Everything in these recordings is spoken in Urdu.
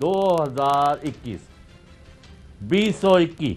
2021 2021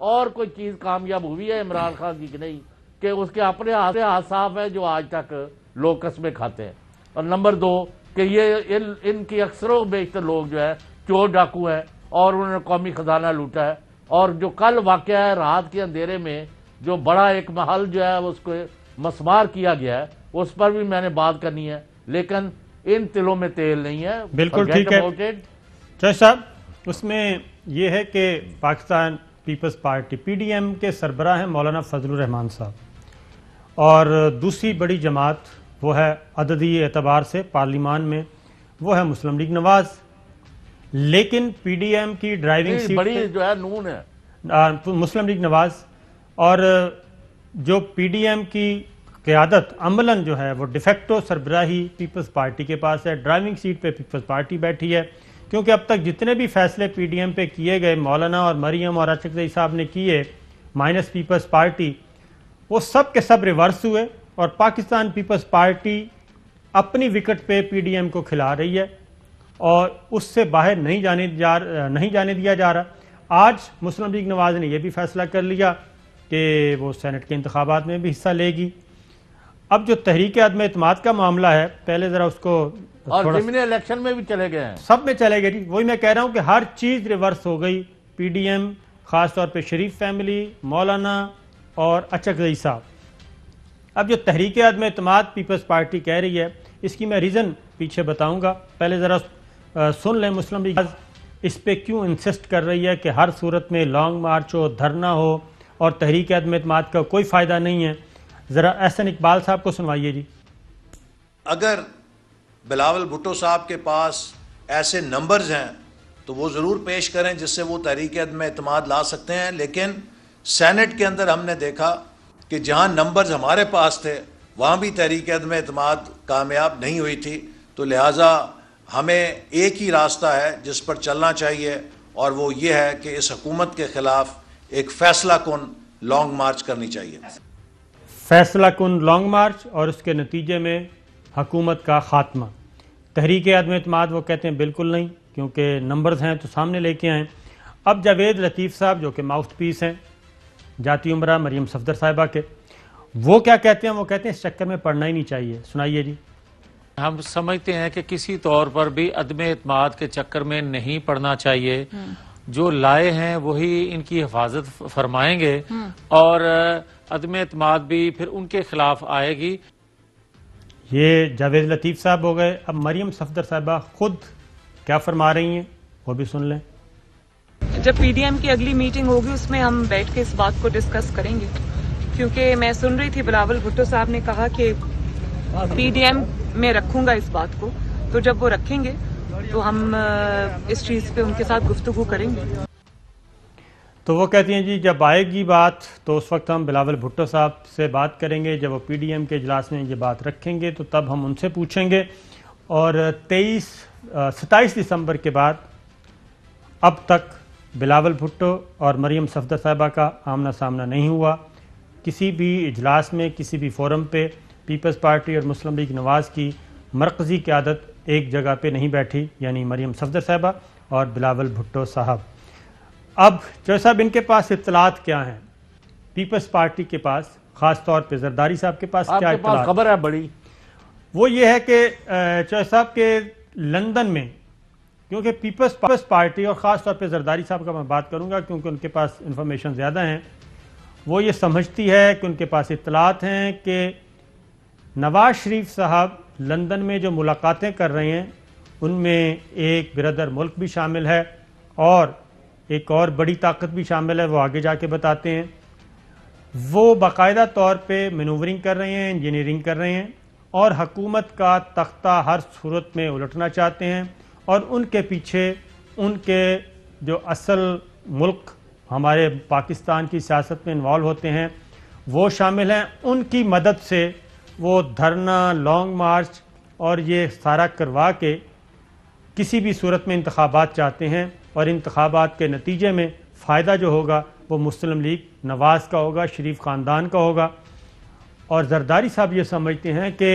اور کوئی چیز کامیاب ہوئی ہے عمران خان کی نہیں کہ اس کے اپنے ہاتھ صاف ہے جو آج تک لوگ قسمیں کھاتے ہیں. اور نمبر 2 کہ یہ ان کی اکثر و بیشتر لوگ جو ہے چور ڈاکو ہیں اور انہوں نے قومی خزانہ لوٹا ہے. اور جو کل واقعہ ہے رات کے اندھیرے میں جو بڑا ایک محل جو ہے اس کو مسمار کیا گیا ہے اس پر بھی میں نے بات کرنی ہے, لیکن ان تلوں میں تیل نہیں ہے. بالکل ٹھیک ہے چوہدری صاحب, اس میں یہ ہے کہ Pakistan Peoples Party P D M کے سربراہ ہیں مولانا فضل الرحمان صاحب, اور دوسری بڑی جماعت وہ ہے عددی اعتبار سے پارلیمان میں وہ ہے مسلم لیگ نواز. لیکن پی ڈی ایم کی ڈرائیونگ سیٹ بڑی جو ہے نون ہے مسلم لیگ نواز, اور جو پی ڈی ایم کی قیادت عملاً جو ہے وہ ڈیفیکٹو سربراہی پیپلز پارٹی کے پاس ہے. ڈرائیونگ سیٹ پہ پیپلز پارٹی بیٹھی ہے, کیونکہ اب تک جتنے بھی فیصلے پی ڈی ایم پہ کیے گئے مولانا اور مریم اور اچکزئی صاحب نے کیے مائنس پیپلز پارٹی, وہ سب کے سب ریورس ہوئے, اور پاکستان پیپلز پارٹی اپنی وکٹ پہ پی ڈی ایم کو کھلا رہی ہے اور اس سے باہر نہیں جانے دیا جا رہا. آج مسلم لیگ نواز نے یہ بھی فیصلہ کر لیا کہ وہ سینٹ کے انتخابات میں بھی حصہ لے گی. اب جو تحریک عدم اعتماد کا معاملہ ہے, پہلے ذرا اس کو اور ضمنی الیکشن میں بھی چلے گئے ہیں, سب میں چلے گئے. وہی میں کہہ رہا ہوں کہ ہر چیز ریورس ہو گئی. پی ڈی ایم خاص طور پہ شریف فیملی, مولانا اور اچکزئی صاحب. اب جو تحریک عدم اعتماد پیپلز پارٹی کہہ رہی ہے اس کی میں ریزن پیچھے بتاؤں گا, پہلے ذرا سن لیں مسلم لیگ اس پہ کیوں انسسٹ کر رہی ہے کہ ہر صورت میں لانگ مارچ ہو, دھرنا ہو, اور تحریک عدم اعتماد کا کوئی فائدہ نہیں ہے. ذرا احسن اقبال صاحب کو سنوائیے جی. اگر بلاول بھٹو صاحب کے پاس ایسے نمبرز ہیں تو وہ ضرور پیش کریں جس سے وہ تحریک عدم اعتماد لا سکتے ہیں, لیکن سینٹ کے اندر ہم نے دیکھا کہ جہاں نمبرز ہمارے پاس تھے وہاں بھی تحریک عدم اعتماد کامیاب نہیں ہوئی تھی. تو لہٰذا ہمیں ایک ہی راستہ ہے جس پر چلنا چاہیے, اور وہ یہ ہے کہ اس حکومت کے خلاف ایک فیصلہ کن لانگ مارچ کرنی چاہیے. فیصلہ کن لانگ مارچ اور اس کے نتیجے میں حکومت کا خاتمہ. تحریک عدم اعتماد وہ کہتے ہیں بالکل نہیں, کیونکہ نمبرز ہیں تو سامنے لے کے آئیں. اب جاوید لطیف صاحب جو کہ ماؤتھ پیس ہیں جاتی عمرہ مریم صفدر صاحبہ کے, وہ کیا کہتے ہیں؟ وہ کہتے ہیں اس چکر میں پڑھنا ہی نہیں چاہیے. سنائیے جی. ہم سمجھتے ہیں کہ کسی طور پر بھی عدم اعتماد کے چکر میں نہیں پڑنا چاہیے. جو لائے ہیں وہی ان کی حفاظت فرمائیں گے, اور عدم اعتماد بھی پھر ان کے خلاف آئے گی. یہ جاوید لطیف صاحب ہو گئے. اب مریم صفدر صاحبہ خود کیا فرما رہی ہیں وہ بھی سن لیں. جب پی ڈی ایم کی اگلی میٹنگ ہوگی اس میں ہم بیٹھ کے اس بات کو ڈسکس کریں گے, کیونکہ میں سن رہی تھی بلاول بھٹو صاحب نے کہا کہ پی ڈی ایم میں رکھوں گا اس بات کو, تو جب وہ رکھیں گے تو ہم اس چیز پہ ان کے ساتھ گفتگو کریں گے. تو وہ کہتی ہیں جی جب آئے گی بات تو اس وقت ہم بلاول بھٹو صاحب سے بات کریں گے, جب وہ پی ڈی ایم کے اجلاس میں یہ بات رکھیں گے تو تب ہم ان سے پوچھیں گے. اور 27 دسمبر کے بعد اب تک بلاول بھٹو اور مریم صفدر صاحبہ کا آمنا سامنا نہیں ہوا. کسی بھی اجلاس میں, کسی بھی فورم پہ پیپلز پارٹی اور مسلم لیگ نواز کی مرکزی قیادت ایک جگہ پہ نہیں بیٹھی, یعنی مریم صفدر صاحبہ اور بلاول بھٹو صاحب. اب چوہدری صاحب ان کے پاس اطلاعات کیا ہیں؟ پیپلز پارٹی کے پاس, خاص طور پہ زرداری صاحب کے پاس کیا اطلاعات؟ خبر ہے بڑی, وہ یہ ہے کہ چوہدری صاحب کے لندن میں, کیونکہ پیپلز پارٹی اور خاص طور پہ زرداری صاحب کا میں بات کروں گا کیونکہ ان کے پاس انفارمیشن زیادہ ہیں, وہ یہ سمجھتی ہے کہ ان کے پاس اطلاعات ہیں کہ نواز شریف صاحب لندن میں جو ملاقاتیں کر رہے ہیں ان میں ایک برادر ملک بھی شامل ہے اور ایک اور بڑی طاقت بھی شامل ہے, وہ آگے جا کے بتاتے ہیں. وہ باقاعدہ طور پہ مینوورنگ کر رہے ہیں, انجینئرنگ کر رہے ہیں, اور حکومت کا تختہ ہر صورت میں الٹنا چاہتے ہیں, اور ان کے پیچھے ان کے جو اصل ملک ہمارے پاکستان کی سیاست میں انوالو ہوتے ہیں وہ شامل ہیں. ان کی مدد سے وہ دھرنا, لانگ مارچ اور یہ سارا کروا کے کسی بھی صورت میں انتخابات چاہتے ہیں, اور انتخابات کے نتیجے میں فائدہ جو ہوگا وہ مسلم لیگ نواز کا ہوگا, شریف خاندان کا ہوگا. اور زرداری صاحب یہ سمجھتے ہیں کہ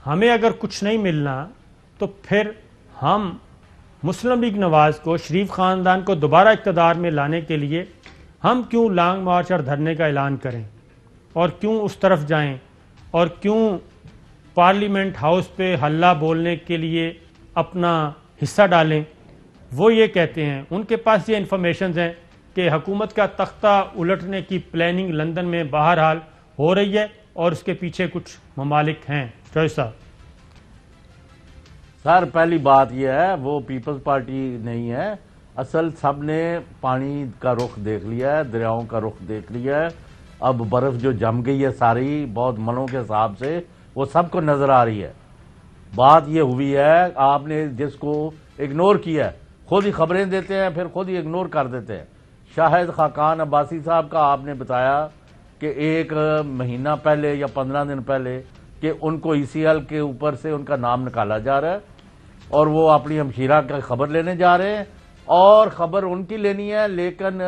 ہمیں اگر کچھ نہیں ملنا تو پھر ہم مسلم لیگ نواز کو, شریف خاندان کو دوبارہ اقتدار میں لانے کے لیے ہم کیوں لانگ مارچ اور دھرنے کا اعلان کریں اور کیوں اس طرف جائیں اور کیوں پارلیمنٹ ہاؤس پہ ہلہ بولنے کے لیے اپنا حصہ ڈالیں؟ وہ یہ کہتے ہیں، ان کے پاس یہ انفارمیشنز ہیں کہ حکومت کا تختہ الٹنے کی پلاننگ لندن میں بہرحال ہو رہی ہے اور اس کے پیچھے کچھ ممالک ہیں۔ چوہدری صاحب سر پہلی بات یہ ہے وہ پیپلز پارٹی نہیں ہے، اصل سب نے پانی کا رخ دیکھ لیا ہے، دریاؤں کا رخ دیکھ لیا ہے، اب برف جو جم گئی ہے ساری بہت منوں کے حساب سے وہ سب کو نظر آ رہی ہے۔ بات یہ ہوئی ہے آپ نے جس کو اگنور کیا ہے، خود ہی خبریں دیتے ہیں پھر خود ہی اگنور کر دیتے ہیں۔ شاہد خاقان عباسی صاحب کا آپ نے بتایا کہ 1 مہینہ پہلے یا 15 دن پہلے کہ ان کو ای سی ایل کے اوپر سے ان کا نام نکالا جا رہا ہے اور وہ اپنی ہمشیرہ کا خبر لینے جا رہے ہیں، اور خبر ان کی لینی ہے لیکن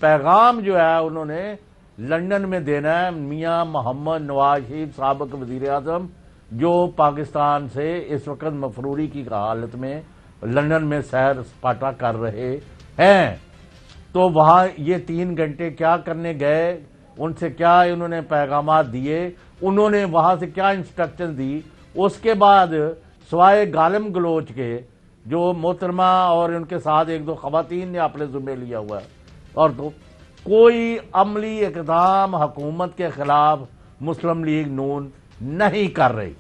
پیغام جو ہے انہوں نے لندن میں دینا ہے میاں محمد نواز شریف سابق وزیر اعظم جو پاکستان سے اس وقت مفروری کی حالت میں لندن میں سیر سپاٹا کر رہے ہیں۔ تو وہاں یہ 3 گھنٹے کیا کرنے گئے، ان سے کیا انہوں نے پیغامات دیے، انہوں نے وہاں سے کیا انسٹرکشن دی، اس کے بعد سوائے گالم گلوچ کے جو محترمہ اور ان کے ساتھ 1-2 خواتین نے اپنے ذمہ لیا ہوا ہے، اور تو کوئی عملی اقدام حکومت کے خلاف مسلم لیگ نون نہیں کر رہی،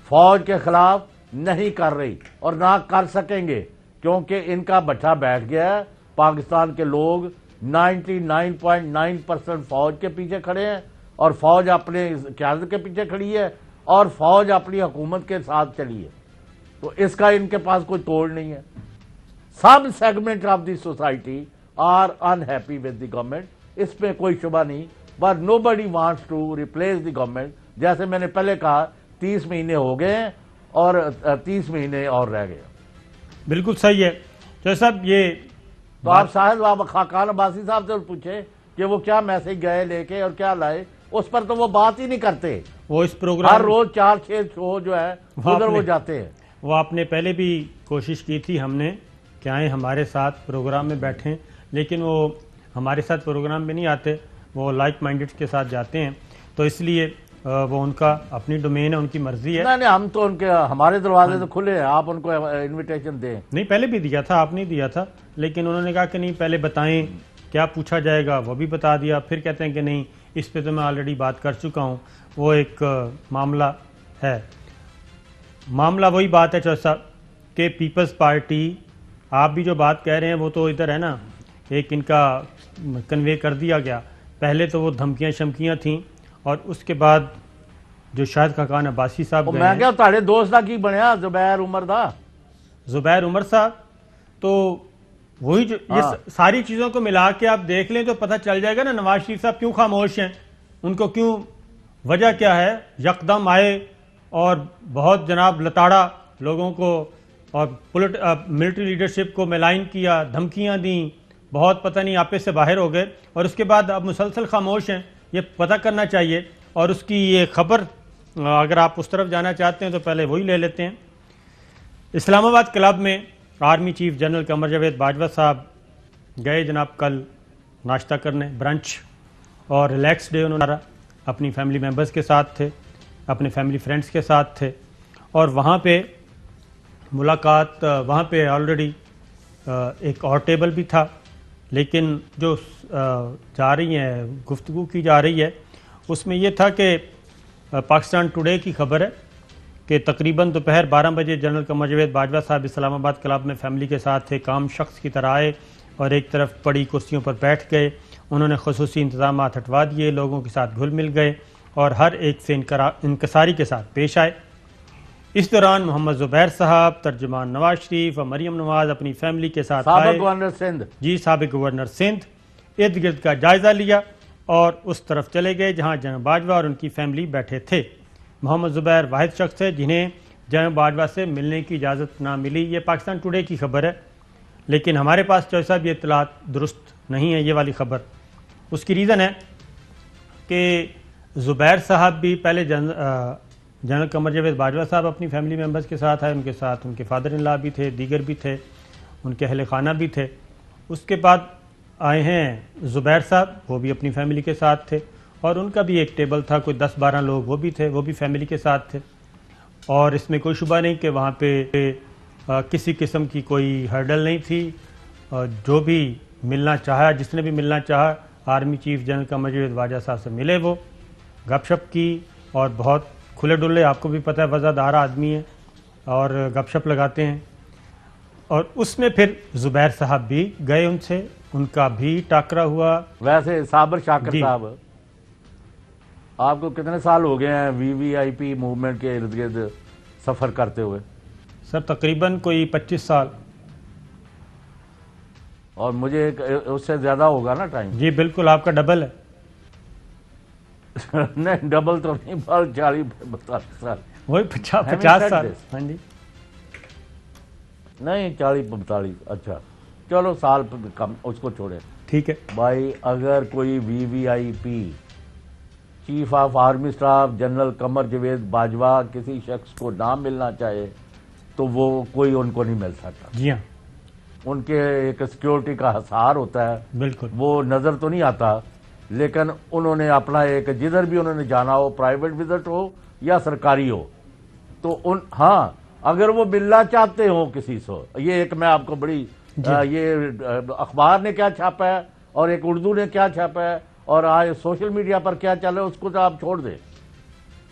فوج کے خلاف نہیں کر رہی اور نہ کر سکیں گے، کیونکہ ان کا بٹھا بیٹھ گیا ہے۔ پاکستان کے لوگ 99.9% فوج کے پیچھے کھڑے ہیں اور فوج اپنے قیادت کے پیچھے کھڑی ہے اور فوج اپنی حکومت کے ساتھ چلی ہے، تو اس کا ان کے پاس کوئی توڑ نہیں ہے۔ سب segment of the society are unhappy with the government, اس میں کوئی شبہ نہیں، but nobody wants to replace the government. جیسے میں نے پہلے کہا 30 مہینے ہو گئے ہیں اور 30 مہینے اور رہ گئے۔ بالکل صحیح ہے چوہدری صاحب، یہ تو آپ شاہد خاقان عباسی صاحب سے پوچھیں کہ وہ کیا میسج گئے لے کے اور کیا لائے، اس پر تو وہ بات ہی نہیں کرتے۔ وہ اس پروگرام ہر روز 4-6 شو جو ہے ادھر وہ جاتے ہیں۔ وہ آپ نے پہلے بھی کوشش کی تھی ہم نے کہ آئیں ہمارے ساتھ پروگرام میں بیٹھیں، لیکن وہ ہمارے ساتھ پروگرام میں نہیں آتے، وہ لائک مائنڈڈ کے ساتھ جاتے ہیں، تو اس لیے وہ ان کا اپنی ڈومین ہے، ان کی مرضی ہے۔ نہیں ہم تو ان کے ہمارے دروازے تو کھلے ہیں، آپ ان کو انویٹیشن دیں۔ نہیں پہلے بھی دیا تھا، آپ نہیں دیا تھا، لیکن انہوں نے کہا کہ نہیں پہلے بتائیں کیا پوچھا جائے گا، وہ بھی بتا دیا، پھر کہتے ہیں کہ نہیں اس پہ تو میں آلریڈی بات کر چکا ہوں۔ وہ ایک معاملہ ہے، معاملہ وہی بات ہے چوہدری صاحب کہ پیپلز پارٹی، آپ بھی جو بات کہہ رہے ہیں وہ تو ادھر ہے نا، ایک ان کا کنوے کر دیا گیا، پہلے تو وہ دھمکیاں شمکیاں تھیں اور اس کے بعد جو شاہد خاقان عباسی صاحب میں کیا تھوڑے دوست دا کی بنیا زبیر عمر دا، زبیر عمر صاحب، تو وہی جو یہ ساری چیزوں کو ملا کے آپ دیکھ لیں تو پتہ چل جائے گا نا نواز شریف صاحب کیوں خاموش ہیں، ان کو کیوں، وجہ کیا ہے۔ یکدم آئے اور بہت جناب لتاڑا لوگوں کو اور ملٹری لیڈرشپ کو ملائن کیا، دھمکیاں دیں، بہت پتہ نہیں آپے سے باہر ہو گئے، اور اس کے بعد اب مسلسل خاموش ہیں۔ یہ پتہ کرنا چاہیے، اور اس کی یہ خبر اگر آپ اس طرف جانا چاہتے ہیں تو پہلے وہی لے لیتے ہیں۔ اسلام آباد کلب میں army chief general Qamar Javed Bajwa صاحب گئے جناب کل ناشتہ کرنے، برنچ، اور ریلیکس ڈے انہوں نے اپنی فیملی ممبرز کے ساتھ تھے، اپنے فیملی فرینڈز کے ساتھ تھے، اور وہاں پہ ملاقات، وہاں پہ آلریڈی ایک اور ٹیبل بھی تھا، لیکن جو جا رہی ہیں گفتگو کی جا رہی ہے اس میں یہ تھا کہ پاکستان ٹوڈے کی خبر ہے کہ تقریباً دوپہر 12 بجے جنرل قمر جاوید باجوہ صاحب اسلام آباد کلب میں فیملی کے ساتھ ایک عام شخص کی طرح آئے اور ایک طرف پڑی کرسیوں پر بیٹھ گئے، انہوں نے خصوصی انتظامات ہٹوا دیے، لوگوں کے ساتھ گھل مل گئے اور ہر ایک سے انکساری کے ساتھ پیش آئے۔ اس دوران محمد زبیر صاحب، ترجمان نواز شریف اور مریم نواز اپنی فیملی کے ساتھ آئے، سابق گورنر سندھ، جی سابق گورنر سندھ، ارد گرد کا جائزہ لیا اور اس طرف چلے گئے جہاں جنرل باجوہ اور ان کی فیملی بیٹھے تھے۔ محمد زبیر واحد شخص ہے جنہیں جنرل باجوہ سے ملنے کی اجازت نہ ملی، یہ پاکستان ٹوڈے کی خبر ہے، لیکن ہمارے پاس چوہدری صاحب یہ اطلاعات درست نہیں ہے یہ والی خبر۔ اس کی ریزن ہے کہ زبیر صاحب بھی پہلے جنرل قمر جاوید باجوہ صاحب اپنی فیملی ممبرز کے ساتھ آئے، ان کے ساتھ ان کے فادر ان لا بھی تھے، دیگر بھی تھے، ان کے اہل خانہ بھی تھے۔ اس کے بعد آئے ہیں زبیر صاحب، وہ بھی اپنی فیملی کے ساتھ تھے، اور ان کا بھی ایک ٹیبل تھا، کوئی 10-12 لوگ وہ بھی تھے، وہ بھی فیملی کے ساتھ تھے، اور اس میں کوئی شبہ نہیں کہ وہاں پہ کسی قسم کی کوئی ہرڈل نہیں تھی۔ جو بھی ملنا چاہا، جس نے بھی ملنا چاہا، army chief general Qamar Javed Bajwa صاحب سے ملے، وہ گپ شپ کی، اور بہت کھلے ڈلے، آپ کو بھی پتہ ہے وزادار آدمی ہے اور گپ شپ لگاتے ہیں۔ اور اس میں پھر زبیر صاحب بھی گئے ان سے، ان کا بھی ٹاکرا ہوا۔ ویسے صابر شاکر جی صاحب، آپ کو کتنے سال ہو گئے ہیں VVIP موومنٹ کے ارد گرد سفر کرتے ہوئے؟ سر تقریباً کوئی 25 سال۔ اور مجھے اس سے زیادہ ہوگا نا ٹائم؟ جی بالکل، آپ کا ڈبل ہے۔ نہیں ڈبل تو نہیں، 40-45 سال۔ وہی 50 سال۔ ہاں جی نہیں 40-45، اچھا چلو سال کم، اس کو چھوڑے۔ ٹھیک ہے بھائی اگر کوئی VVIP chief of army staff general Qamar Javed Bajwa کسی شخص کو نہ ملنا چاہے تو وہ کوئی ان کو نہیں مل سکتا۔ جی ہاں ان کے ایک سیکیورٹی کا حصار ہوتا ہے، بالکل، وہ نظر تو نہیں آتا، لیکن انہوں نے اپنا ایک جدھر بھی انہوں نے جانا ہو، پرائیویٹ وزٹ ہو یا سرکاری ہو، تو ہاں اگر وہ ملنا چاہتے ہوں کسی سے، یہ ایک میں آپ کو بڑی یہ اخبار نے کیا چھاپا ہے اور ایک اردو نے کیا چھاپا ہے اور آج سوشل میڈیا پر کیا چل رہا ہے اس کو تو آپ چھوڑ دیں۔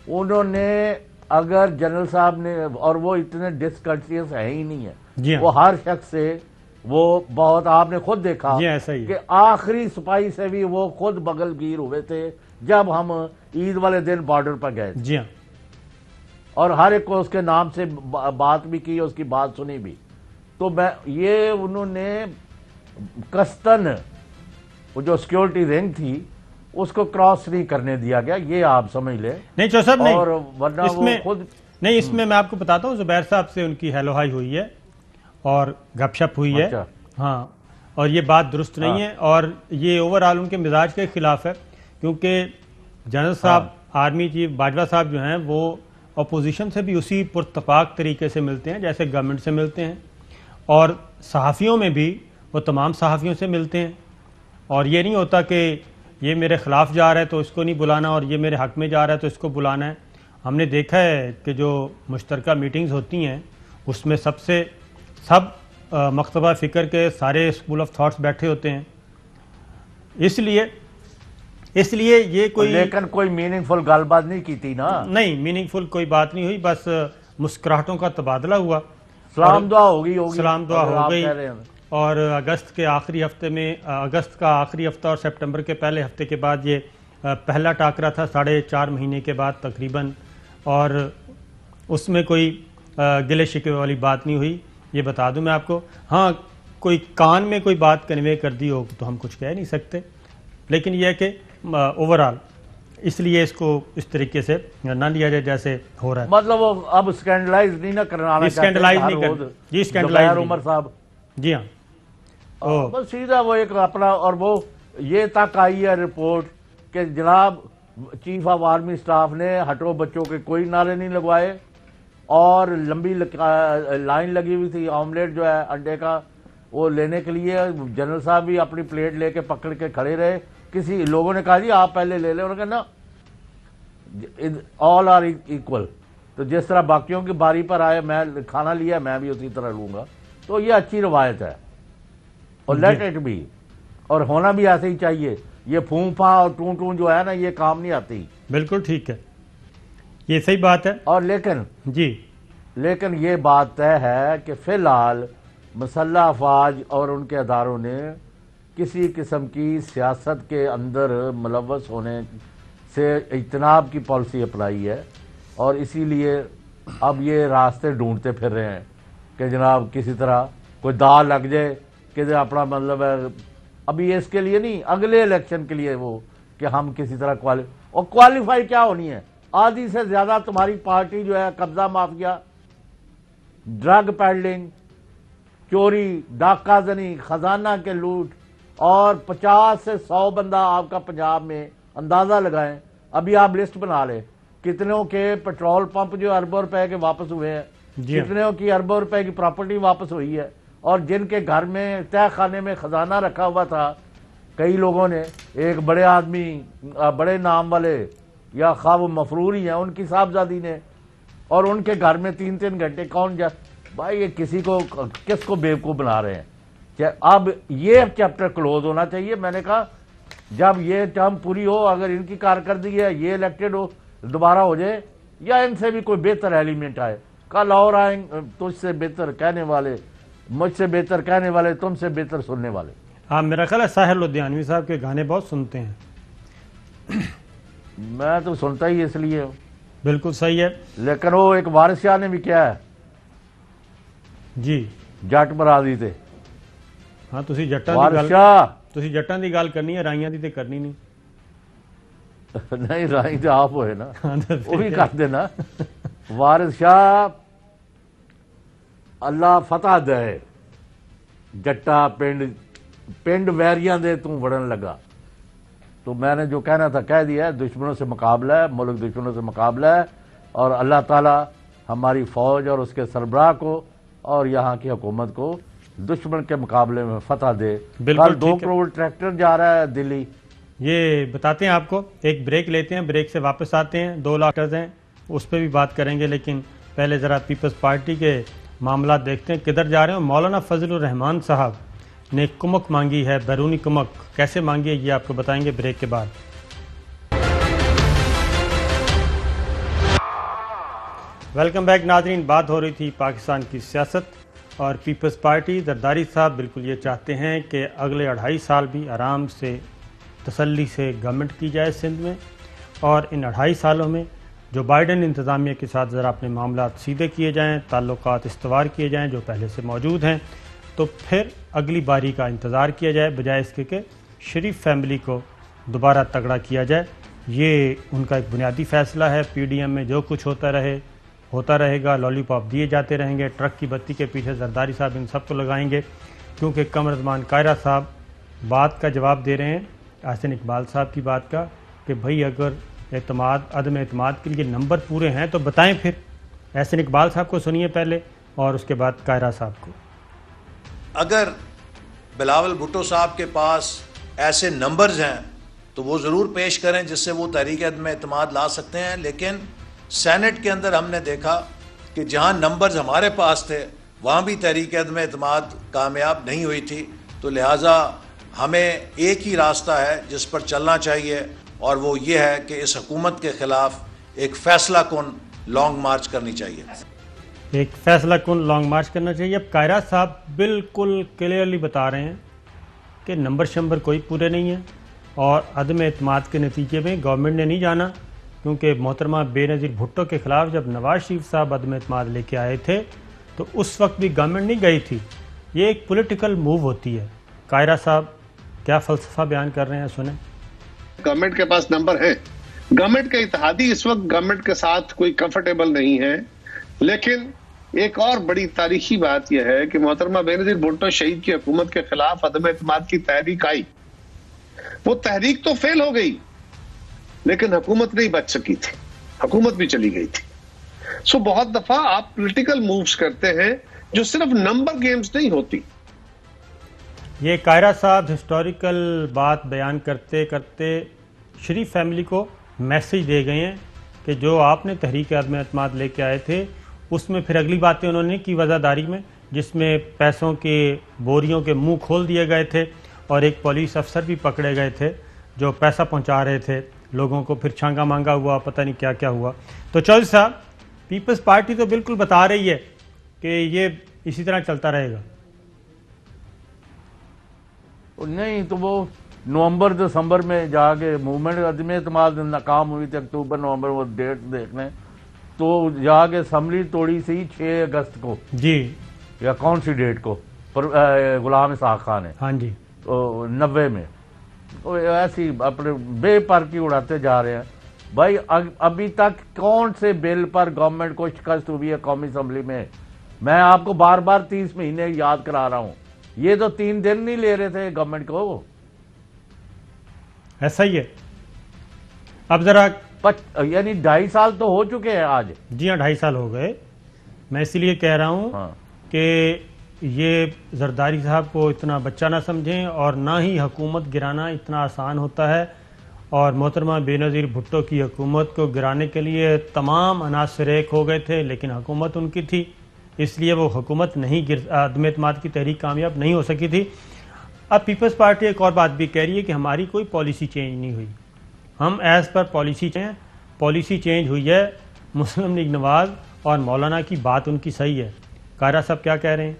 انہوں نے اگر جنرل صاحب نے، اور وہ اتنے ڈسکرٹیس ہے ہی نہیں ہے، وہ ہر شخص سے وہ بہت، آپ نے خود دیکھا کہ آخری سپاہی سے بھی وہ خود بغل گیر ہوئے تھے جب ہم عید والے دن بارڈر پر گئے، جی ہاں، اور ہر ایک کو اس کے نام سے بات بھی کی، اس کی بات سنی بھی۔ تو یہ انہوں نے قصداً وہ جو سیکیورٹی رنگ تھی اس کو کراس نہیں کرنے دیا گیا، یہ آپ سمجھ لیں۔ نہیں چو صاحب نہیں، اور ورنہ وہ خود نہیں، اس میں آپ کو بتاتا ہوں زبیر صاحب سے ان کی ہیلو ہائی ہوئی ہے اور گپ شپ ہوئی ہے، ہاں، اور یہ بات درست نہیں ہے، اور یہ اوورآل ان کے مزاج کے خلاف ہے، کیونکہ جنرل صاحب آرمی چیف باجوہ صاحب جو ہیں وہ اپوزیشن سے بھی اسی پرتفاق طریقے سے ملتے ہیں جیسے گورنمنٹ سے ملتے ہیں، اور صحافیوں میں بھی وہ تمام صحافیوں سے ملتے ہیں، اور یہ نہیں ہوتا کہ یہ میرے خلاف جا رہا ہے تو اس کو نہیں بلانا اور یہ میرے حق میں جا رہا ہے تو اس کو بلانا ہے۔ ہم نے دیکھا ہے کہ جو مشترکہ میٹنگز ہوتی ہیں اس میں سب مکتبہ فکر کے سارے اسکول آف تھاٹس بیٹھے ہوتے ہیں، اس لیے یہ کوئی، لیکن کوئی میننگ فل گل بات نہیں کی تھی نا؟ نہیں میننگ فل کوئی بات نہیں ہوئی، بس مسکراہٹوں کا تبادلہ ہوا، سلام دعا ہوگی، سلام دعا ہو گئی، اور اگست کے آخری ہفتے میں، اگست کا آخری ہفتہ اور سپٹمبر کے پہلے ہفتے کے بعد یہ پہلا ٹاکرا تھا 4.5 مہینے کے بعد تقریباً، اور اس میں کوئی گلے شکوے والی بات نہیں ہوئی، یہ بتا دوں میں آپ کو۔ ہاں کوئی کان میں کوئی بات کنوے کر دی ہو تو ہم کچھ کہہ نہیں سکتے، لیکن یہ ہے کہ اوورآل اس لیے اس کو اس طریقے سے نہ لیا جائے جیسے ہو رہا ہے، مطلب وہ اب اسکینڈلائز نہیں نہ کرنا جی اسکینڈلائز عمر صاحب، جی ہاں، بس سیدھا وہ ایک اپنا، اور وہ یہ تک آئی ہے رپورٹ کہ جناب چیف آف آرمی سٹاف نے ہٹو بچوں کے کوئی نعرے نہیں لگوائے، اور لمبی لائن لگی ہوئی تھی آملیٹ جو ہے انڈے کا وہ لینے کے لیے، جنرل صاحب بھی اپنی پلیٹ لے کے پکڑ کے کھڑے رہے، کسی لوگوں نے کہا جی آپ پہلے لے لیں، انہوں نے کہا نا آل آر ایکول، تو جس طرح باقیوں کی باری پر آئے میں کھانا لیا میں بھی اسی طرح لوں گا، تو یہ اچھی روایت ہے اور لیٹ اٹ بی، اور ہونا بھی ایسے ہی چاہیے۔ یہ پھون پھاں اور ٹون ٹون جو ہے نا یہ کام نہیں آتی۔ بالکل ٹھیک ہے، یہ صحیح بات ہے، اور لیکن یہ بات طے ہے کہ فی الحال مسلح افواج اور ان کے اداروں نے کسی قسم کی سیاست کے اندر ملوث ہونے سے اجتناب کی پالیسی اپنائی ہے، اور اسی لیے اب یہ راستے ڈھونڈتے پھر رہے ہیں کہ جناب کسی طرح کوئی داغ لگ جائے کہ اپنا مطلب ہے، ابھی اس کے لیے نہیں، اگلے الیکشن کے لیے وہ کہ ہم کسی طرح اور کوالیفائی کیا ہونی ہے، آدھی سے زیادہ تمہاری پارٹی جو ہے قبضہ مافیا، ڈرگ پیڈلنگ، چوری، ڈاکہ زنی، خزانہ کے لوٹ، اور 50 سے 100 بندہ آپ کا پنجاب میں اندازہ لگائیں، ابھی آپ لسٹ بنا لیں کتنوں کے پیٹرول پمپ جو اربوں روپے کے واپس ہوئے ہیں، کتنوں کی اربوں روپے کی پراپرٹی واپس ہوئی ہے، اور جن کے گھر میں تہ خانے میں خزانہ رکھا ہوا تھا کئی لوگوں نے ایک بڑے آدمی بڑے نام والے یا خواہ وہ مفرور ہی ہیں ان کی صاحبزادی نے اور ان کے گھر میں 3 گھنٹے کون جا بھائی یہ کس کو بیوقوف بنا رہے ہیں. اب یہ چیپٹر کلوز ہونا چاہیے. میں نے کہا جب یہ ٹرم پوری ہو اگر ان کی کارکردگی ہے یہ الیکٹڈ ہو دوبارہ ہو جائے یا ان سے بھی کوئی بہتر ایلیمنٹ آئے کل اور آئیں تجھ سے بہتر کہنے والے مجھ سے بہتر کہنے والے تم سے بہتر سننے والے. ہاں میرا خیال ہے ساحر لدھیانوی صاحب کے گانے بہت سنتے ہیں. میں تو سنتا ہی اس لیے. بالکل صحیح ہے. لیکن وہ ایک وارث شاہ نے بھی کیا ہے جی جٹ برادری تھے. ہاں تسی جٹاں دی گل کرنی ہے رائیاں دی تے کرنی نہیں. نہیں رائی تو آپ ہوئے نا وہ بھی کر دینا. وارث شاہ اللہ فتح دے جٹا پنڈ ویریاں دے توں وڑن لگا. تو میں نے جو کہنا تھا کہہ دیا ہے. دشمنوں سے مقابلہ ہے ملک دشمنوں سے مقابلہ ہے اور اللہ تعالی ہماری فوج اور اس کے سربراہ کو اور یہاں کی حکومت کو دشمن کے مقابلے میں فتح دے. کل 2 کروڑ ٹریکٹر جا رہا ہے دلی. یہ بتاتے ہیں آپ کو. ایک بریک لیتے ہیں بریک سے واپس آتے ہیں. 2 لاکھ ہیں اس پہ بھی بات کریں گے لیکن پہلے ذرا پیپلز پارٹی کے معاملات دیکھتے ہیں کدھر جا رہے ہیں. مولانا فضل الرحمان صاحب نے کمک مانگی ہے بیرونی کمک. کیسے مانگی ہے یہ آپ کو بتائیں گے بریک کے بعد. ویلکم بیک ناظرین. بات ہو رہی تھی پاکستان کی سیاست اور پیپلز پارٹی. زرداری صاحب بالکل یہ چاہتے ہیں کہ اگلے 2.5 سال بھی آرام سے تسلی سے گورنمنٹ کی جائے سندھ میں اور ان 2.5 سالوں میں جو بائیڈن انتظامیہ کے ساتھ ذرا اپنے معاملات سیدھے کیے جائیں تعلقات استوار کیے جائیں جو پہلے سے موجود ہیں تو پھر اگلی باری کا انتظار کیا جائے بجائے اس کے کہ شریف فیملی کو دوبارہ تگڑا کیا جائے. یہ ان کا ایک بنیادی فیصلہ ہے. پی ڈی ایم میں جو کچھ ہوتا رہے گا. لالی پاپ دیے جاتے رہیں گے. ٹرک کی بتی کے پیچھے زرداری صاحب ان سب کو لگائیں گے کیونکہ قمرزمان قاہرہ صاحب بات کا جواب دے رہے ہیں احسن اقبال صاحب کی بات کا کہ بھائی اگر عدم اعتماد کے لیے نمبر پورے ہیں تو بتائیں. پھر احسن اقبال صاحب کو سنیے پہلے اور اس کے بعد قاہرہ صاحب کو. اگر بلاول بھٹو صاحب کے پاس ایسے نمبرز ہیں تو وہ ضرور پیش کریں جس سے وہ تحریک عدم اعتماد لا سکتے ہیں. لیکن سینٹ کے اندر ہم نے دیکھا کہ جہاں نمبرز ہمارے پاس تھے وہاں بھی تحریک عدم اعتماد کامیاب نہیں ہوئی تھی. تو لہٰذا ہمیں ایک ہی راستہ ہے جس پر چلنا چاہیے اور وہ یہ ہے کہ اس حکومت کے خلاف ایک فیصلہ کن لانگ مارچ کرنی چاہیے. ایک فیصلہ کن لانگ مارچ کرنا چاہیے. اب قاہرہ صاحب بالکل کلیئرلی بتا رہے ہیں کہ نمبر شمبر کوئی پورے نہیں ہیں اور عدم اعتماد کے نتیجے میں گورنمنٹ نے نہیں جانا کیونکہ محترمہ بے نظیر بھٹو کے خلاف جب نواز شریف صاحب عدم اعتماد لے کے آئے تھے تو اس وقت بھی گورنمنٹ نہیں گئی تھی. یہ ایک پولیٹیکل موو ہوتی ہے. قاہرہ صاحب کیا فلسفہ بیان کر رہے ہیں سنیں. گورنمنٹ کے پاس نمبر ہے. گورنمنٹ کے اتحادی اس وقت گورنمنٹ کے ساتھ کوئی کمفرٹیبل نہیں ہے. لیکن ایک اور بڑی تاریخی بات یہ ہے کہ محترمہ بے نظیر بھٹو شہید کی حکومت کے خلاف عدم اعتماد کی تحریک آئی. وہ تحریک تو فیل ہو گئی لیکن حکومت نہیں بچ سکی تھی. حکومت بھی چلی گئی تھی. سو بہت دفعہ آپ پولیٹیکل مووز کرتے ہیں جو صرف نمبر گیمز نہیں ہوتی. یہ قاہرہ صاحب ہسٹوریکل بات بیان کرتے کرتے شریف فیملی کو میسج دے گئے ہیں کہ جو آپ نے تحریک عدم اعتماد لے کے آئے تھے اس میں پھر اگلی باتیں انہوں نے کی وزاداری میں جس میں پیسوں کے بوریوں کے منہ کھول دیے گئے تھے اور ایک پولیس افسر بھی پکڑے گئے تھے جو پیسہ پہنچا رہے تھے لوگوں کو. پھر چھانگا مانگا ہوا پتہ نہیں کیا کیا ہوا. تو چودھری صاحب پیپلز پارٹی تو بالکل بتا رہی ہے کہ یہ اسی طرح چلتا رہے گا. نہیں تو وہ نومبر دسمبر میں جا کے موومنٹ عدم اعتماد ناکام ہوئی تھی. اکتوبر نومبر وہ ڈیٹ دیکھنے تو جا کے اسمبلی توڑی سی 6 اگست کو. جی یا کون سی ڈیٹ کو غلام اسحاق خان نے. ہاں جی 90 میں. ایسی اپنے بے پر کی اڑاتے جا رہے ہیں. بھائی ابھی تک کون سے بل پر گورنمنٹ کو شکست ہوئی ہے قومی اسمبلی میں؟ میں آپ کو بار بار 30 مہینے یاد کرا رہا ہوں. یہ تو 3 دن نہیں لے رہے تھے گورنمنٹ کو. ایسا ہی ہے. اب ذرا یعنی 2.5 سال تو ہو چکے ہیں آج. جی ہاں 2.5 سال ہو گئے. میں اسی لیے کہہ رہا ہوں کہ یہ زرداری صاحب کو اتنا بچہ نہ سمجھیں اور نہ ہی حکومت گرانا اتنا آسان ہوتا ہے، اور محترمہ بے نظیر بھٹو کی حکومت کو گرانے کے لیے تمام عناصر ایک ہو گئے تھے، لیکن حکومت ان کی تھی، اس لیے وہ حکومت نہیں عدم اعتماد کی تحریک کامیاب نہیں ہو سکی تھی۔ اب پیپلز پارٹی ایک اور بات بھی کہہ رہی ہے کہ ہماری کوئی پالیسی چینج نہیں ہوئی، ہم ایز پر پالیسی چینج ہوئی ہے۔ مسلم لیگ نواز اور مولانا کی بات ان کی صحیح ہے۔ قاہرہ صاحب کیا کہہ رہے ہیں؟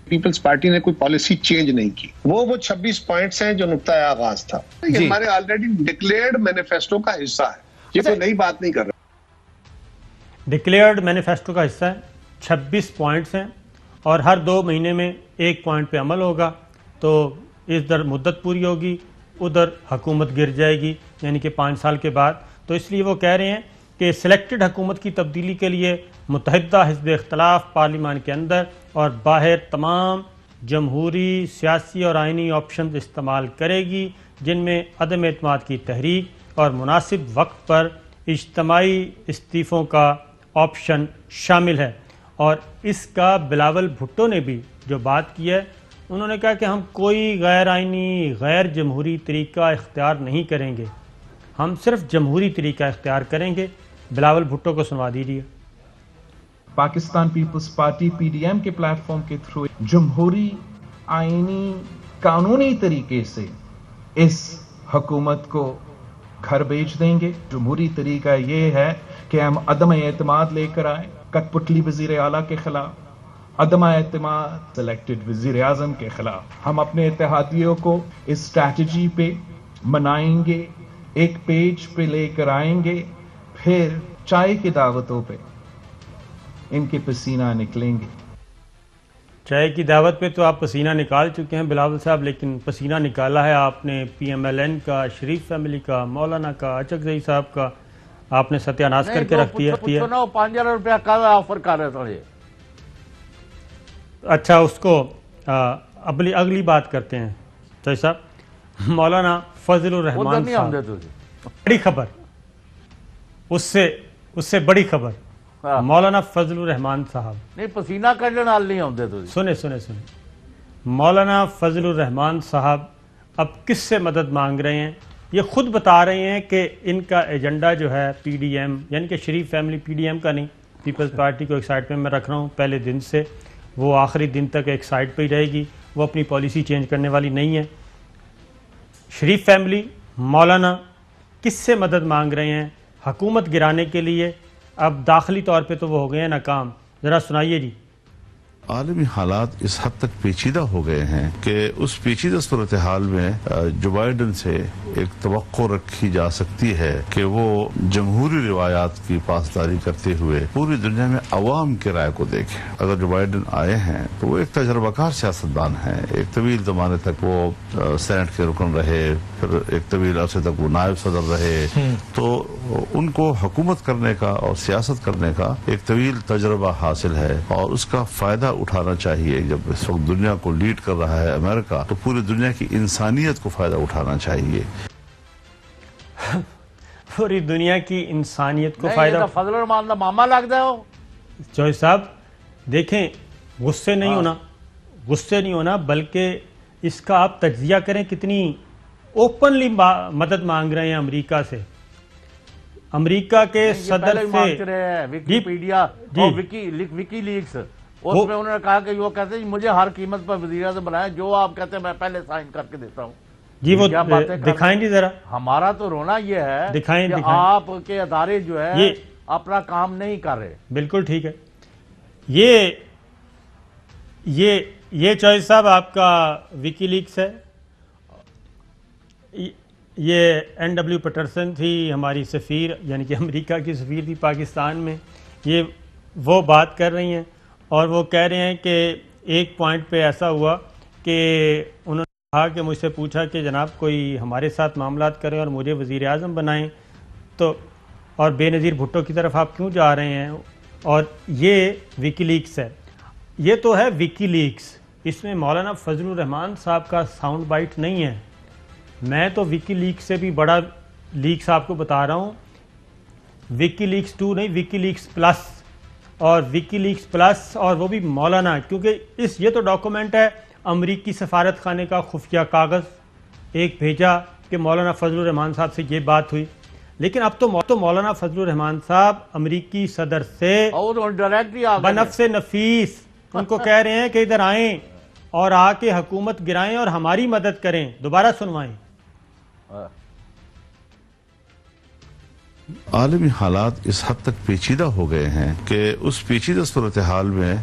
پیپلز پارٹی نے کوئی پالیسی چینج نہیں کی، وہ 26 پوائنٹس ہیں جو نقطۂ آغاز تھا، یہ ہمارے آلریڈی ڈکلیئرڈ مینیفیسٹو کا حصہ ہے، یہ کوئی نئی بات نہیں کر رہا۔ ڈکلیئرڈ مینیفیسٹو کا حصہ ہے، 26 پوائنٹس ہیں، اور ہر 2 مہینے میں ایک پوائنٹ پہ عمل ہوگا، تو ادھر مدت پوری ہوگی، ادھر حکومت گر جائے گی، یعنی کہ 5 سال کے بعد۔ تو اس لیے وہ کہہ رہے ہیں کہ سلیکٹڈ حکومت کی تبدیلی کے لیے متحدہ حزب اختلاف پارلیمان کے اندر اور باہر تمام جمہوری، سیاسی اور آئینی آپشنز استعمال کرے گی، جن میں عدم اعتماد کی تحریک اور مناسب وقت پر اجتماعی استعفوں کا آپشن شامل ہے۔ اور اس کا بلاول بھٹو نے بھی جو بات کی ہے، انہوں نے کہا کہ ہم کوئی غیر آئینی، غیر جمہوری طریقہ اختیار نہیں کریں گے، ہم صرف جمہوری طریقہ اختیار کریں گے۔ بلاول بھٹو کو سنوا دیجیے۔ پاکستان پیپلز پارٹی PDM کے پلیٹ فارم کے تھرو جمہوری، آئینی، قانونی طریقے سے اس حکومت کو گھر بھیج دیں گے۔ جمہوری طریقہ یہ ہے کہ ہم عدم اعتماد لے کر آئیں، کٹ پتلی وزیر اعلیٰ کے خلاف، عدم اعتماد سلیکٹڈ وزیر اعظم کے خلاف۔ ہم اپنے اتحادیوں کو اس اسٹریٹجی پہ منائیں گے، ایک پیج پہ لے کر آئیں گے، پھر چائے کی دعوتوں پہ ان کے پسینہ نکلیں گے۔ چائے کی دعوت پہ تو آپ پسینہ نکال چکے ہیں بلاول صاحب، لیکن پسینہ نکالا ہے آپ نے PMLN کا، شریف فیملی کا، مولانا کا، اچک زئی صاحب کا، آپ نے ستیہ ناش کر کے رکھ دیا۔ 5,000 روپیہ کا آفر کر رہے تھے۔ اچھا، اس کو اگلی بات کرتے ہیں چائے صاحب۔ مولانا فضل الرحمان صاحب، بڑی خبر، اس سے بڑی خبر، مولانا فضل الرحمان صاحب نہیں پسینہ کڈن نال نہیں آندے تو سنے مولانا فضل الرحمان صاحب اب کس سے مدد مانگ رہے ہیں؟ یہ خود بتا رہے ہیں کہ ان کا ایجنڈا جو ہے PDM، یعنی کہ شریف فیملی PDM کا نہیں، پیپلز پارٹی کو ایک سائڈ پہ میں رکھ رہا ہوں پہلے دن سے، وہ آخری دن تک ایک سائڈ پہ ہی رہے گی، وہ اپنی پالیسی چینج کرنے والی نہیں ہے۔ شریف فیملی، مولانا کس سے مدد مانگ رہے ہیں حکومت گرانے کے لیے؟ اب داخلی طور پہ تو وہ ہو گئے ہیں ناکام، ذرا سنائیے جی۔ عالمی حالات اس حد تک پیچیدہ ہو گئے ہیں کہ اس پیچیدہ صورتحال میں جو بائیڈن سے ایک توقع رکھی جا سکتی ہے کہ وہ جمہوری روایات کی پاسداری کرتے ہوئے پوری دنیا میں عوام کی رائے کو دیکھیں۔ اگر جو بائیڈن آئے ہیں تو وہ ایک تجربہ کار سیاستدان ہیں، ایک طویل زمانے تک وہ سینٹ کے رکن رہے، پھر ایک طویل عرصے تک وہ نائب صدر رہے، تو ان کو حکومت کرنے کا اور سیاست کرنے کا ایک طویل تجربہ حاصل ہے، اور اس کا فائدہ اٹھانا چاہیے۔ جب اس وقت دنیا کو لیڈ کر رہا ہے امریکہ، تو پوری دنیا کی انسانیت کو فائدہ اٹھانا چاہیے۔ پوری دنیا کی انسانیت کو فائدہ، فضل الرحمان دا ماما لگتا ہو چوہے صاحب دیکھیں، غصے نہیں ہونا بلکہ اس کا آپ تجزیہ کریں کتنی اوپنلی مدد مانگ رہے ہیں امریکہ سے، امریکہ کے صدر سے، ویکیپیڈیا وکی لیکس، اس میں انہوں نے کہا کہ وہ کہتے ہیں مجھے ہر قیمت پر وزیر اعظم بنائیں، جو آپ کہتے ہیں میں پہلے سائن کر کے دیتا ہوں۔ جی وہ دکھائیں جی ذرا۔ ہمارا تو رونا یہ ہے دکھائیں کہ آپ کے ادارے جو ہے اپنا کام نہیں کر رہے۔ بالکل ٹھیک ہے، یہ چوائس صاحب آپ کا وکی لیکس ہے، یہ NW پیٹرسن تھی ہماری سفیر، یعنی کہ امریکہ کی سفیر تھی پاکستان میں، یہ وہ بات کر رہی ہیں، اور وہ کہہ رہے ہیں کہ ایک پوائنٹ پہ ایسا ہوا کہ انہوں نے کہا کہ مجھ سے پوچھا کہ جناب کوئی ہمارے ساتھ معاملات کریں اور مجھے وزیر اعظم بنائیں، تو اور بے نظیر بھٹو کی طرف آپ کیوں جا رہے ہیں؟ اور یہ وکی لیکس ہے، یہ تو ہے وکی لیکس، اس میں مولانا فضل الرحمان صاحب کا ساؤنڈ بائٹ نہیں ہے۔ میں تو وکی لیکس سے بھی بڑا لیکس آپ کو بتا رہا ہوں، وکی لیکس 2 نہیں، وکی لیکس پلس، اور ویکی لیکس پلس اور وہ بھی مولانا، کیونکہ یہ تو ڈاکومنٹ ہے امریکی سفارت خانے کا خفیہ کاغذ ایک بھیجا کہ مولانا فضل الرحمان صاحب سے یہ بات ہوئی، لیکن اب تو مولانا فضل الرحمان صاحب امریکی صدر سے بنفس نفیس ان کو کہہ رہے ہیں کہ ادھر آئیں اور آ کے حکومت گرائیں اور ہماری مدد کریں، دوبارہ سنوائیں۔ عالمی حالات اس حد تک پیچیدہ ہو گئے ہیں کہ اس پیچیدہ صورتحال میں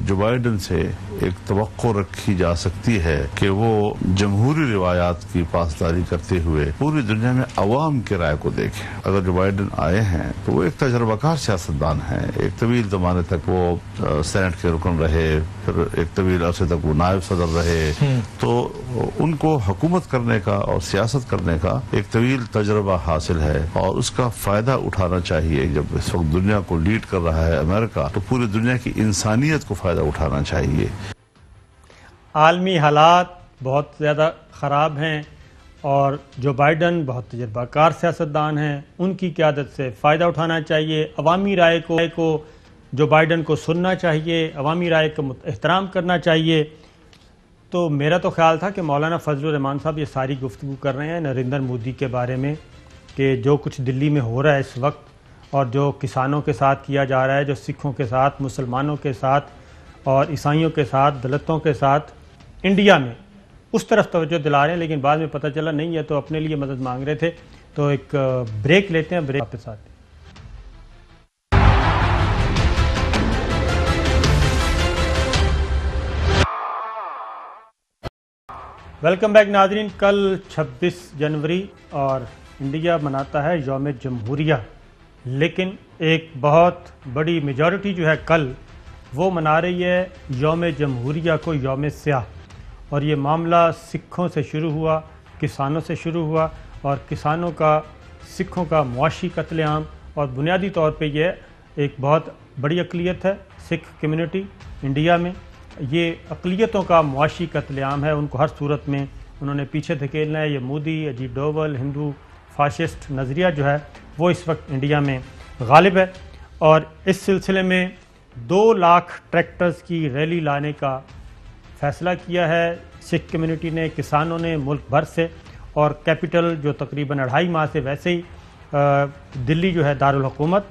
جو بائیڈن سے ایک توقع رکھی جا سکتی ہے کہ وہ جمہوری روایات کی پاسداری کرتے ہوئے پوری دنیا میں عوام کی رائے کو دیکھیں۔ اگر جو بائیڈن آئے ہیں تو وہ ایک تجربہ کار سیاستدان ہیں، ایک طویل زمانے تک وہ سینٹ کے رکن رہے، پھر ایک طویل عرصے تک وہ نائب صدر رہے، تو ان کو حکومت کرنے کا اور سیاست کرنے کا ایک طویل تجربہ حاصل ہے، اور اس کا فائدہ اٹھانا چاہیے۔ جب اس وقت دنیا کو لیڈ کر رہا ہے امریکہ، تو پوری دنیا کی انسانیت کو فائدہ اٹھانا چاہیے۔ عالمی حالات بہت زیادہ خراب ہیں اور جو بائیڈن بہت تجربہ کار سیاستدان ہیں، ان کی قیادت سے فائدہ اٹھانا چاہیے، عوامی رائے کو جو بائیڈن کو سننا چاہیے، عوامی رائے کا احترام کرنا چاہیے۔ تو میرا تو خیال تھا کہ مولانا فضل الرحمان صاحب یہ ساری گفتگو کر رہے ہیں نریندر مودی کے بارے میں، کہ جو کچھ دلی میں ہو رہا ہے اس وقت اور جو کسانوں کے ساتھ کیا جا رہا ہے، جو سکھوں کے ساتھ، مسلمانوں کے ساتھ اور عیسائیوں کے ساتھ، دلتوں کے ساتھ انڈیا میں، اس طرف توجہ دلا رہے ہیں، لیکن بعد میں پتہ چلا نہیں ہے تو اپنے لیے مدد مانگ رہے تھے۔ تو ایک بریک لیتے ہیں، بریک واپس آتے ہیں۔ ویلکم بیک ناظرین، کل 26 جنوری اور انڈیا مناتا ہے یوم جمہوریہ، لیکن ایک بہت بڑی میجورٹی جو ہے کل وہ منا رہی ہے یوم جمہوریہ کو یوم سیاہ، اور یہ معاملہ سکھوں سے شروع ہوا، کسانوں سے شروع ہوا، اور کسانوں کا سکھوں کا معاشی قتل عام، اور بنیادی طور پہ یہ ایک بہت بڑی اقلیت ہے سکھ کمیونٹی انڈیا میں، یہ اقلیتوں کا معاشی قتل عام ہے، ان کو ہر صورت میں انہوں نے پیچھے دھکیلنا ہے۔ یہ مودی، اجیت ڈوول، ہندو فاشسٹ نظریہ جو ہے وہ اس وقت انڈیا میں غالب ہے، اور اس سلسلے میں 2 لاکھ ٹریکٹرز کی ریلی لانے کا فیصلہ کیا ہے سکھ کمیونٹی نے، کسانوں نے ملک بھر سے، اور کیپٹل جو تقریباً 2.5 ماہ سے ویسے ہی دلی جو ہے دارالحکومت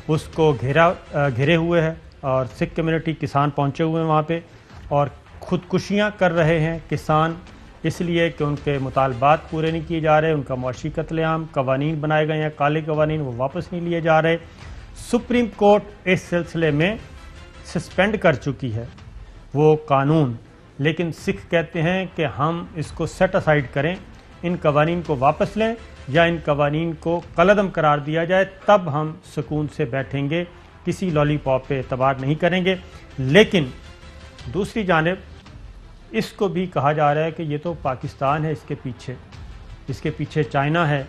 اس کو گھیرے ہوئے ہے، اور سکھ کمیونٹی کسان پہنچے ہوئے ہیں وہاں پہ، اور خودکشیاں کر رہے ہیں کسان، اس لیے کہ ان کے مطالبات پورے نہیں کیے جا رہے، ان کا معاشی قتل عام، قوانین بنائے گئے ہیں کالے قوانین، وہ واپس نہیں لیے جا رہے۔ سپریم کورٹ اس سلسلے میں سسپینڈ کر چکی ہے وہ قانون، لیکن سکھ کہتے ہیں کہ ہم اس کو سیٹ اسائیڈ کریں، ان قوانین کو واپس لیں یا ان قوانین کو کالعدم قرار دیا جائے، تب ہم سکون سے بیٹھیں گے، کسی لالی پاپ پہ اعتبار نہیں کریں گے۔ لیکن دوسری جانب اس کو بھی کہا جا رہا ہے کہ یہ تو پاکستان ہے اس کے پیچھے چائنا ہے،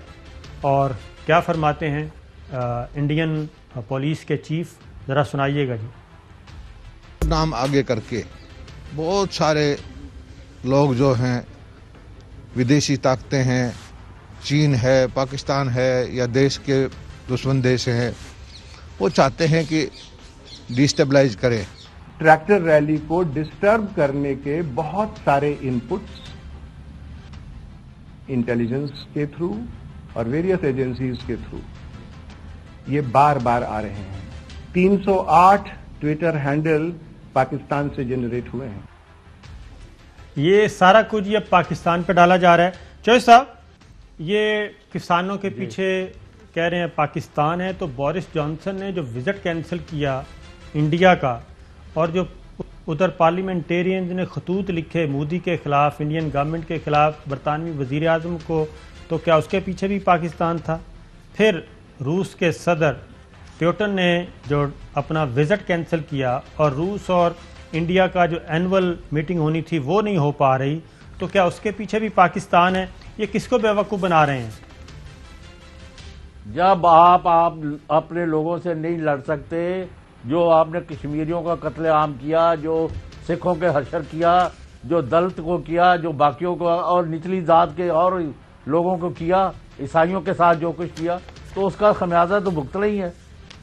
اور کیا فرماتے ہیں انڈین پولیس کے چیف، ذرا سنائیے گا جی۔ نام آگے کر کے بہت سارے لوگ جو ہیں، ودیشی طاقتیں ہیں، چین ہے، پاکستان ہے، یا دیش کے دشمن دیش ہیں، وہ چاہتے ہیں کہ ڈیسٹیبلائز کریں۔ ٹریکٹر ریلی کو ڈسٹرب کرنے کے بہت سارے انپٹس انٹیلیجنس کے تھرو اور ویریس ایجنسیز کے تھرو یہ بار بار آ رہے ہیں۔ 308 ٹویٹر ہینڈل پاکستان سے جنریٹ ہوئے ہیں۔ یہ سارا کچھ یہ پاکستان پہ ڈالا جا رہا ہے۔ چوہے صاحب، یہ کسانوں کے پیچھے کہہ رہے ہیں پاکستان ہے، تو بورس جانسن نے جو وزٹ کینسل کیا انڈیا کا، اور جو ادھر پارلیمنٹیرینز نے خطوط لکھے مودی کے خلاف، انڈین گورنمنٹ کے خلاف، برطانوی وزیر اعظم کو، تو کیا اس کے پیچھے بھی پاکستان تھا؟ پھر روس کے صدر پیوٹن نے جو اپنا وزٹ کینسل کیا، اور روس اور انڈیا کا جو اینول میٹنگ ہونی تھی وہ نہیں ہو پا رہی، تو کیا اس کے پیچھے بھی پاکستان ہے؟ یہ کس کو بیوقوف بنا رہے ہیں؟ جب آپ اپنے لوگوں سے نہیں لڑ سکتے، جو آپ نے کشمیریوں کا قتل عام کیا، جو سکھوں کے حشر کیا، جو دلت کو کیا، جو باقیوں کو اور نچلی ذات کے اور لوگوں کو کیا، عیسائیوں کے ساتھ جو کچھ کیا، تو اس کا خمیازہ تو بھگتنا ہی ہے۔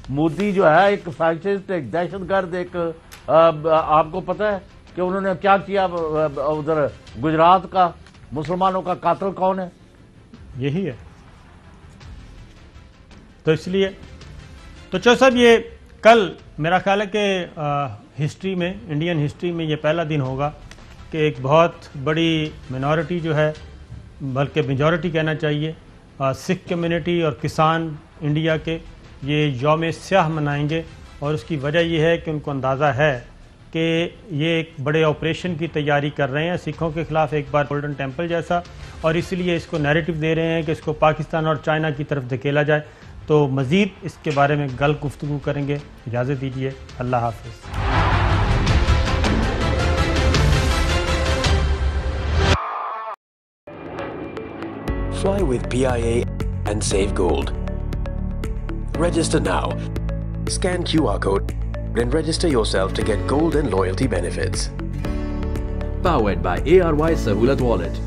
مودی جو ہے ایک فیشسٹ، ایک دہشت گرد، ایک آپ کو پتہ ہے کہ انہوں نے کیا کیا ادھر گجرات کا مسلمانوں کا قاتل کون ہے؟ یہی ہے. تو اس لیے تو چو صاحب یہ کل میرا خیال ہے کہ ہسٹری میں، انڈین ہسٹری میں یہ پہلا دن ہوگا کہ ایک بہت بڑی منورٹی جو ہے، بلکہ میجورٹی کہنا چاہیے، سکھ کمیونٹی اور کسان انڈیا کے یہ یوم سیاہ منائیں گے. اور اس کی وجہ یہ ہے کہ ان کو اندازہ ہے کہ یہ ایک بڑے آپریشن کی تیاری کر رہے ہیں سکھوں کے خلاف، ایک بار گولڈن ٹیمپل جیسا، اور اس لیے اس کو نیریٹو دے رہے ہیں کہ اس کو پاکستان اور چائنا کی طرف دھکیلا جائے. تو مزید اس کے بارے میں گفتگو کریں گے. اجازت دیجیے. اللہ حافظ. Fly with PIA and save gold. Register now. Scan QR code and register yourself to get gold and loyalty benefits. Powered by ARY Sahulat Wallet.